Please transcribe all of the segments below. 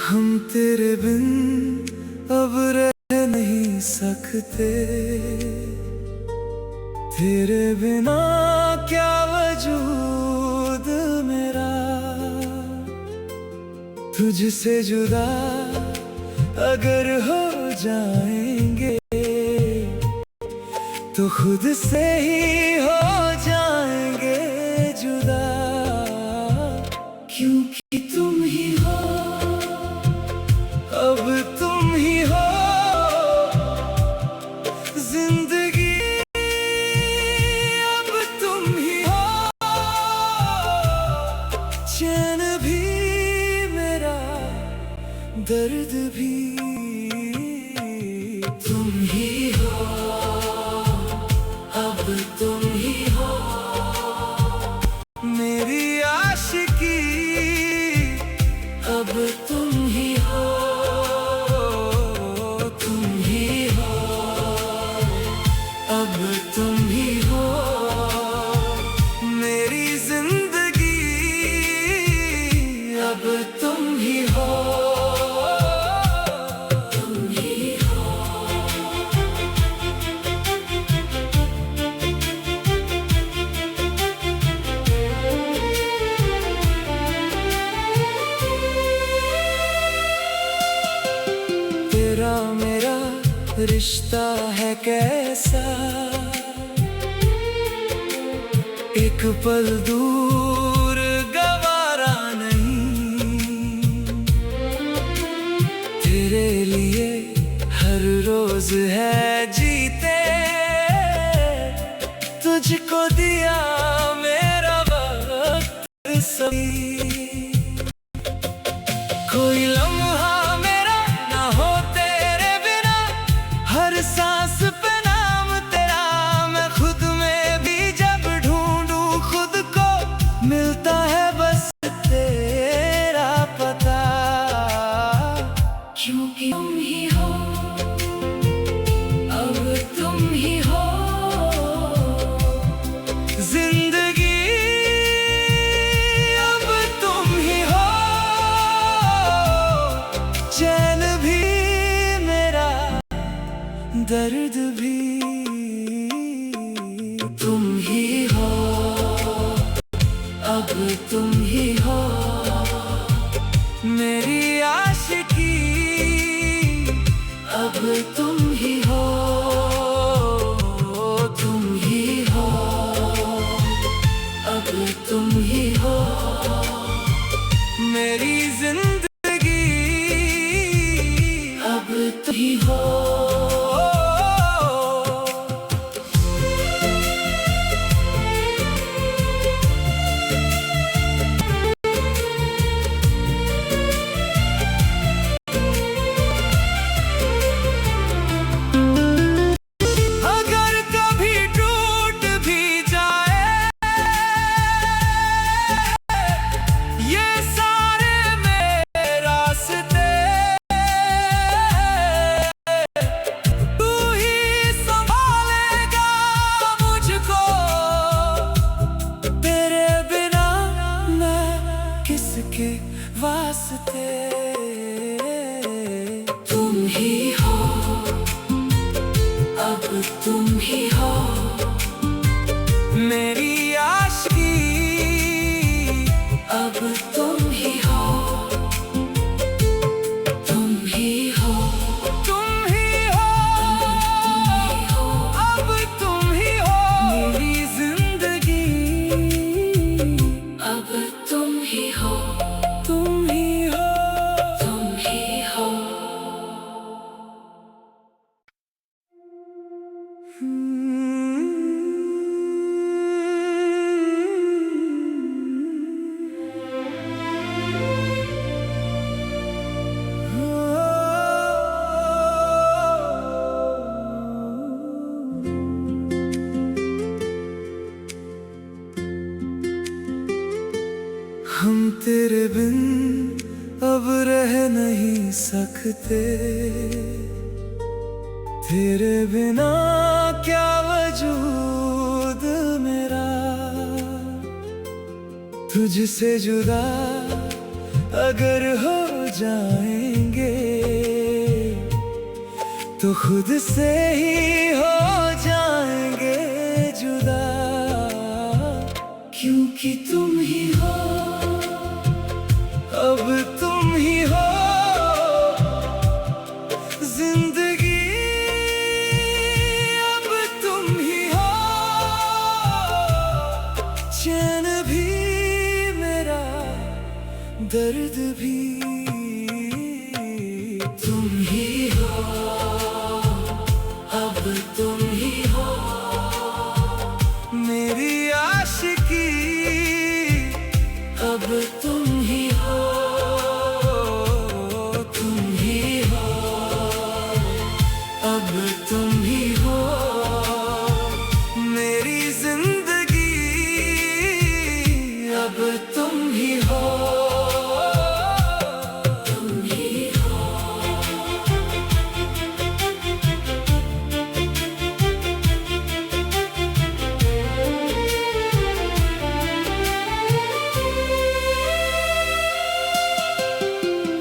हम तेरे बिन अब रह नहीं सकते। तेरे बिना क्या वजूद मेरा। तुझसे जुदा अगर हो जाएंगे तो खुद से ही हो जाएंगे जुदा। क्योंकि तुम ही हो, अब तुम ही हो जिंदगी, अब तुम ही हो चैन भी मेरा, दर्द भी तुम ही हो, अब तुम ही हो मेरी आशिकी, अब तुम ही हो, तुम ही हो, अब तुम ही हो मेरी जिंदगी, अब तुम ही हो। तेरा मेरा रिश्ता है कैसा, एक पल दूर गवारा नहीं। तेरे लिए हर रोज है जीते, तुझको दिया मेरा वक्त सभी। कोई लम्हा मेरा ना हो तेरे बिना, हर सांस पे नाम तेरा। मैं खुद में भी जब ढूंढूं खुद को, मिलता है बस तेरा पता। क्योंकि तुम ही हो, अब तुम ही हो जिंदगी, अब तुम ही हो चैन भी मेरा, दर्द भी तुम ही हो, अब तुम ही हो मेरी आशिकी, अब तुम ही हो, तुम ही हो, अब तुम ही हो मेरी जिंदगी, अब तुम ही हो। अगर कभी टूट भी जाए ये सारे मेरे रास्ते, तू ही संभालेगा मुझको, तेरे बिना मैं किसके वास्ते। तुम ही हो, अब तुम ही हो मेरी आशिकी, अब तुम ही हो, तुम ही हो, तुम ही हो, अब तुम ही हो मेरी जिंदगी, अब तुम ही हो, तुम ही हो, तुम ही हो। हम तेरे बिन अब रह नहीं सकते। तेरे बिना क्या वजूद मेरा। तुझसे जुदा अगर हो जाए तो खुद से ही हो जाएंगे जुदा, क्योंकि तुम ही हो, अब तुम ही हो जिंदगी, अब तुम ही हो चैन भी मेरा, दर्द भी तुम ही हो, अब तुम ही हो मेरी आशिकी, अब तुम ही हो, तुम ही हो, अब तुम ही हो मेरी जिंदगी, अब तुम ही हो।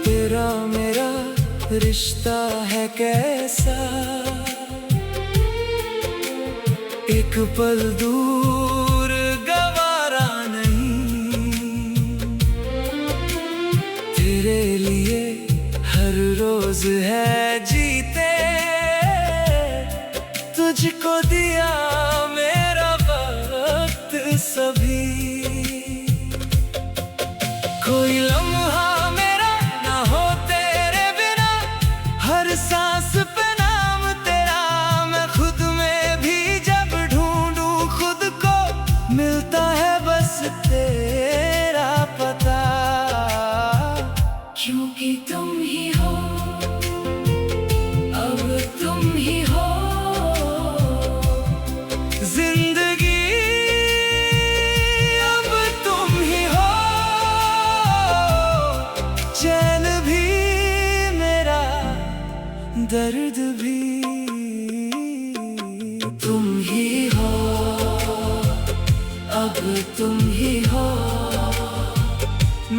तेरा मेरा रिश्ता है कैसा, एक पल दूर गवारा नहीं, तेरे लिए हर रोज है जीते, तुझको दिया मेरा वक्त सभी, कोई लम्हा सांस पे नाम तेरा, मैं खुद में भी जब ढूंढूं खुद को, मिलता है बस तेरा पता, क्योंकि तुम ही हो, अब तुम ही हो जिंदगी, अब तुम ही हो चैन भी मेरा, दर्द भी तुम ही हो, अब तुम ही हो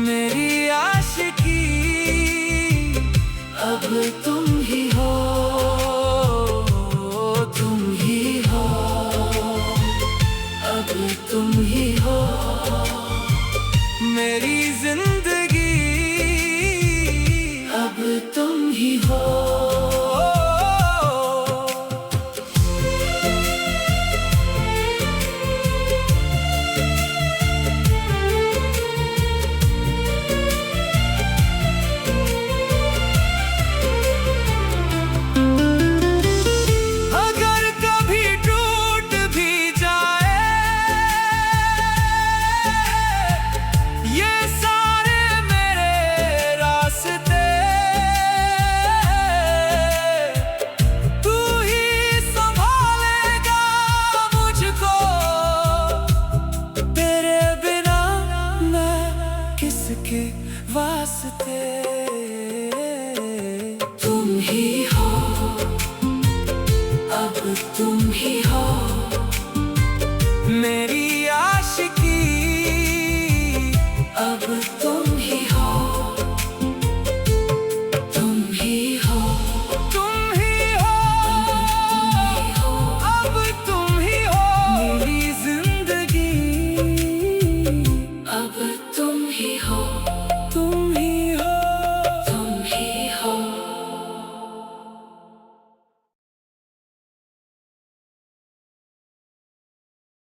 मेरी आशिकी, अब तुम ही हो, तुम ही हो, अब तुम ही हो मेरी जिंदगी, अब तुम ही हो। के वास्ते तुम ही हो, अब तुम ही हो मेरी आशिकी, अब तुम ही हो, तुम ही हो, तुम ही हो, अब तुम ही हो मेरी जिंदगी, अब तुम ही हो।